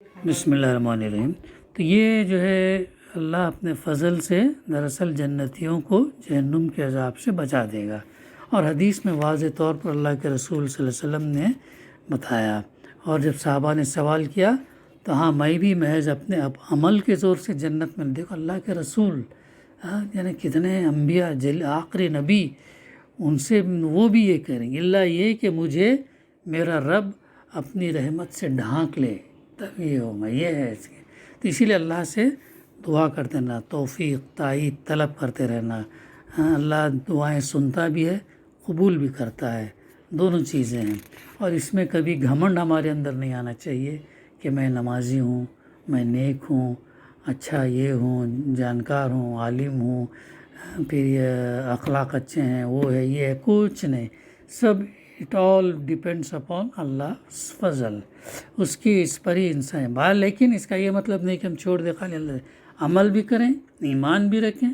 بسم اللہ الرحمن الرحیم۔ تو یہ جو ہے اللہ اپنے فضل سے دراصل جنتیوں کو جہنم کے عذاب سے بچا دے گا، اور حدیث میں واضح طور پر اللہ کے رسول صلی اللہ علیہ وسلم نے بتایا۔ اور جب صحابہ نے سوال کیا تو ہاں میں بھی محض اپنے عمل کے زور سے جنت میں، دیکھو اللہ کے رسول یعنی کتنے انبیاء آخری نبی، ان سے وہ بھی یہ کریں گے، اللہ یہ کہ مجھے میرا رب اپنی رحمت سے ڈھانک لے تب یہ ہوگا، یہ ہے اس کے۔ تو اسی لیے اللہ سے دعا کرتے رہنا، توفیق تائید طلب کرتے رہنا۔ اللہ دعائیں سنتا بھی ہے، قبول بھی کرتا ہے، دونوں چیزیں ہیں۔ اور اس میں کبھی گھمنڈ ہمارے اندر نہیں آنا چاہیے کہ میں نمازی ہوں، میں نیک ہوں، اچھا یہ ہوں، جانکار ہوں، عالم ہوں، پھر یہ اخلاق اچھے ہیں، وہ ہے یہ ہے، کچھ نہیں، سب اٹ آل ڈیپینڈس اپون اللہ فضل، اس کی اس پر ہی انسان ہے۔ لیکن اس کا یہ مطلب نہیں کہ ہم چھوڑ دیں، خالی اللہ عمل بھی کریں، ایمان بھی رکھیں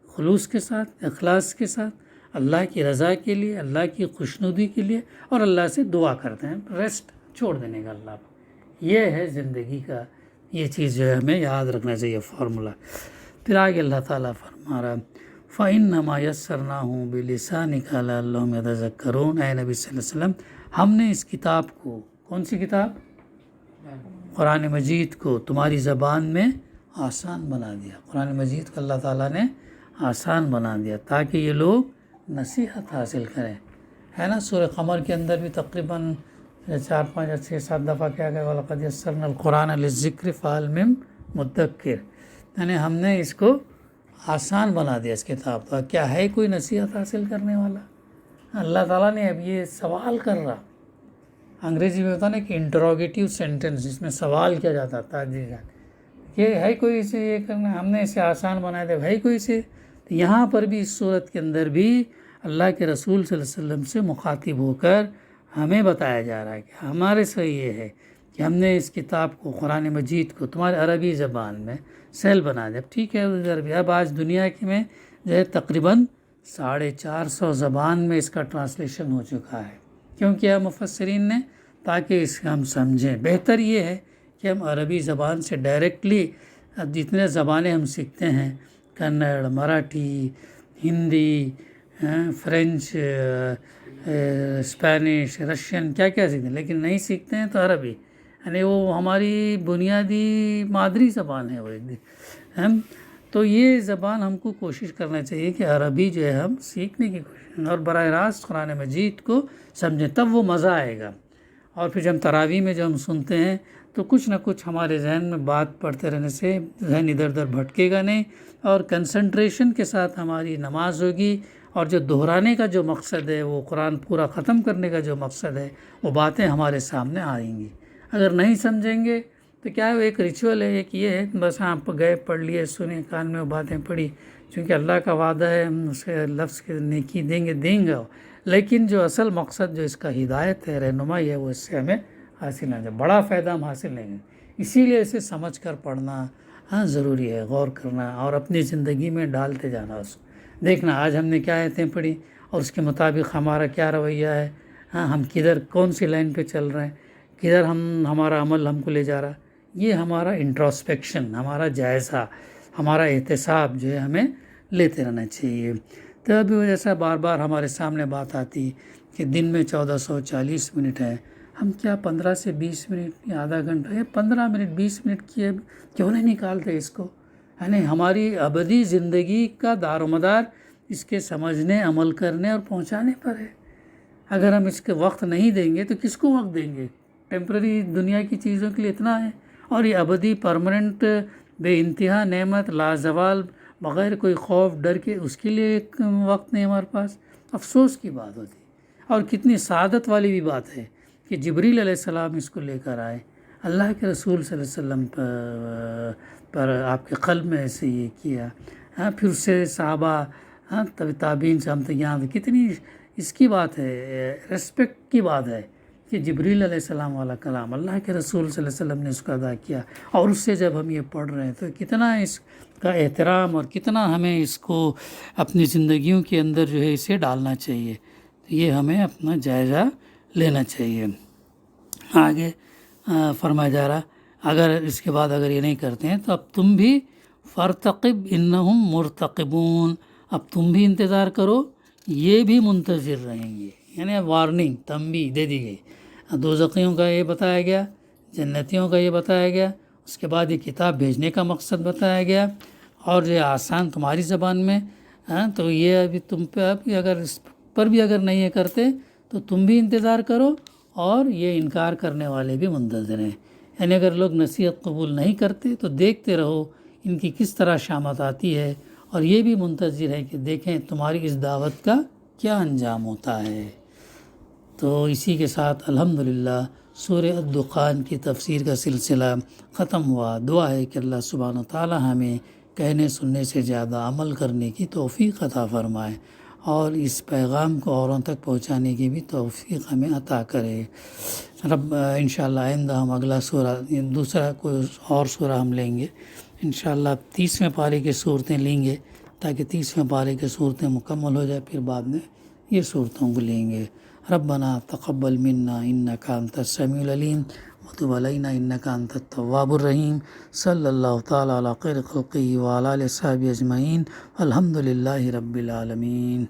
خلوص کے ساتھ، اخلاص کے ساتھ، اللہ کی رضا کے لیے، اللہ کی خوشنودی کے لیے، اور اللہ سے دعا کرتے ہیں، ریسٹ چھوڑ دینے کا اللہ پر۔ یہ ہے زندگی کا، یہ چیز جو ہے ہمیں یاد رکھنا چاہیے فارمولا۔ پھر آگے اللہ تعالیٰ فرما رہا فَإِنَّمَا يَسَّرْنَاهُ بِلِسَانِكَ لَعَلَّهُمْ يَتَذَكَّرُونَ۔ اے نبی صلی اللہ علیہ وسلم، ہم نے اس کتاب کو، کون سی کتاب؟ قرآن مجید کو تمہاری زبان میں آسان بنا دیا۔ قرآن مجید کو اللہ تعالیٰ نے آسان بنا دیا تاکہ یہ لوگ نصیحت حاصل کریں، ہے نا۔ سورہ قمر کے اندر بھی تقریباً 4 5 6 7 دفعہ کیا گیا وَلَقَدْ يَسَّرْنَا الْقُرْآنَ لِلذِّكْرِ فَهَلْ مِن مُدَّكِّرٍ، یعنی ہم نے اس کو آسان بنا دیا اس کتاب کا۔ کیا ہے کوئی نصیحت حاصل کرنے والا؟ اللہ تعالیٰ نے اب یہ سوال کر رہا، انگریزی میں ہوتا نا کہ انٹروگیٹیو سینٹنس، جس میں سوال کیا جاتا تھا جی جان کہ ہے کوئی اسے یہ کرنا، ہم نے اسے آسان بنا دیا، ہے کوئی اسے؟ تو یہاں پر بھی اس صورت کے اندر بھی اللہ کے رسول صلی اللہ علیہ وسلم سے مخاطب ہو کر ہمیں بتایا جا رہا ہے کہ ہمارے سے یہ ہے کہ ہم نے اس کتاب کو، قرآن مجید کو تمہارے عربی زبان میں سہل بنا دیا۔ اب ٹھیک ہے عربی، اب آج دنیا کی میں جو ہے تقریباً 450 زبان میں اس کا ٹرانسلیشن ہو چکا ہے۔ کیوں کیا مفسرین نے؟ تاکہ اس کا ہم سمجھیں۔ بہتر یہ ہے کہ ہم عربی زبان سے ڈائریکٹلی، جتنے زبانیں ہم سیکھتے ہیں، Kannada, Marathi, Hindi, French, Spanish, Russian, کیا کیا سیکھتے ہیں، لیکن نہیں سیکھتے ہیں تو عربی، یعنی وہ ہماری بنیادی مادری زبان ہے وہ ہم۔ تو یہ زبان ہم کو کوشش کرنا چاہیے کہ عربی جو ہے ہم سیکھنے کی کوشش، اور براہ راست قرآن مجید کو سمجھیں، تب وہ مزہ آئے گا۔ اور پھر جب تراویح میں جو ہم سنتے ہیں تو کچھ نہ کچھ ہمارے ذہن میں بات پڑھتے رہنے سے ذہن ادھر ادھر بھٹکے گا نہیں، اور کنسنٹریشن کے ساتھ ہماری نماز ہوگی، اور جو دہرانے کا جو مقصد ہے، وہ قرآن پورا ختم کرنے کا جو مقصد ہے، وہ باتیں ہمارے سامنے آئیں گی۔ اگر نہیں سمجھیں گے تو کیا ہے، وہ ایک ریچول ہے، ایک یہ ہے بس آپ گئے پڑھ لیے، سنے، کان میں وہ باتیں پڑھی، چونکہ اللہ کا وعدہ ہے ہم اسے لفظ کے نیکی دیں گے، لیکن جو اصل مقصد جو اس کا ہدایت ہے، رہنمائی ہے، وہ اس سے ہمیں حاصل نہ جائے، بڑا فائدہ ہم حاصل نہیں گے۔ اسی لیے اسے سمجھ کر پڑھنا ضروری ہے، غور کرنا اور اپنی زندگی میں ڈالتے جانا اس کو۔ دیکھنا آج ہم نے کیا آیتیں پڑھی اور اس کے مطابق ہمارا کیا رویہ ہے، ہم کدھر کون سی لائن پہ چل رہے ہیں، کدھر ہمارا عمل ہم کو لے جا رہا۔ یہ ہمارا انٹروسپیکشن، ہمارا جائزہ، ہمارا احتساب جو ہے ہمیں لیتے رہنا چاہیے۔ تو ابھی جیسا بار بار ہمارے سامنے بات آتی کہ دن میں 1440 منٹ ہے، ہم کیا 15 سے 20 منٹ یا آدھا گھنٹہ یا 15 منٹ 20 منٹ کیوں نہیں نکالتے اس کو؟ یعنی ہماری ابدی زندگی کا دار و مدار اس کے سمجھنے، عمل کرنے اور پہنچانے پر ہے۔ اگر ہم اس کے وقت نہیں دیں گے تو کس کو وقت دیں گے؟ ٹیمپرری دنیا کی چیزوں کے لیے اتنا ہے، اور یہ ابدی پرماننٹ بے انتہا نعمت لازوال بغیر کوئی خوف ڈر کے، اس کے لیے ایک وقت نہیں ہمارے پاس۔ افسوس کی بات ہوتی، اور کتنی سعادت والی بھی بات ہے کہ جبریل علیہ السلام اس کو لے کر آئے، اللہ کے رسول صلی اللہ علیہ وسلم پر آپ کے قلب میں ایسے یہ کیا، پھر اس سے صحابہ، تابعین سے ہم تک یہاں، کتنی اس کی بات ہے، ریسپیکٹ کی بات ہے کہ جبریل علیہ السلام والا کلام اللہ کے رسول صلی اللہ علیہ وسلم نے اس کو ادا کیا، اور اس سے جب ہم یہ پڑھ رہے ہیں تو کتنا اس کا احترام اور کتنا ہمیں اس کو اپنی زندگیوں کے اندر جو ہے اسے ڈالنا چاہیے۔ تو یہ ہمیں اپنا جائزہ لینا چاہیے۔ آگے فرمایا جا رہا اگر اس کے بعد اگر یہ نہیں کرتے ہیں تو اب تم بھی فرتقب انہم مرتقبون، اب تم بھی انتظار کرو، یہ بھی منتظر رہیں گے. یعنی اب وارننگ، تنبیہ دے دی گئی. دوزخیوں کا یہ بتایا گیا، جنتیوں کا یہ بتایا گیا، اس کے بعد یہ کتاب بھیجنے کا مقصد بتایا گیا، اور یہ آسان تمہاری زبان میں. تو یہ ابھی تم پہ اب اگر اس پر بھی اگر نہیں یہ کرتے تو تم بھی انتظار کرو، اور یہ انکار کرنے والے بھی منتظر ہیں. یعنی اگر لوگ نصیحت قبول نہیں کرتے تو دیکھتے رہو ان کی کس طرح شامت آتی ہے، اور یہ بھی منتظر ہے کہ دیکھیں تمہاری اس دعوت کا کیا انجام ہوتا ہے. تو اسی کے ساتھ الحمدللہ سورہ الدخان کی تفسیر کا سلسلہ ختم ہوا. دعا ہے کہ اللہ سبحانہ وتعالی ہمیں کہنے سننے سے زیادہ عمل کرنے کی توفیق عطا فرمائے، اور اس پیغام کو اوروں تک پہنچانے کی بھی توفیق ہمیں عطا کرے. رب انشاءاللہ آئندہ ہم اگلا سورہ، دوسرا کوئی اور سورہ ہم لیں گے انشاءاللہ. 30ویں پارے کی صورتیں لیں گے تاکہ 30ویں پارے کی صورتیں مکمل ہو جائے، پھر بعد میں یہ صورتوں کو لیں گے. ربنا تقبل منا انک انت السمیع العلیم وتب علینا انک انت التواب الرحیم. صلی اللہ تعالی علی خیر خلقہ وعلی آلہ وصحبہ اجمعین. الحمد للہ رب العالمین.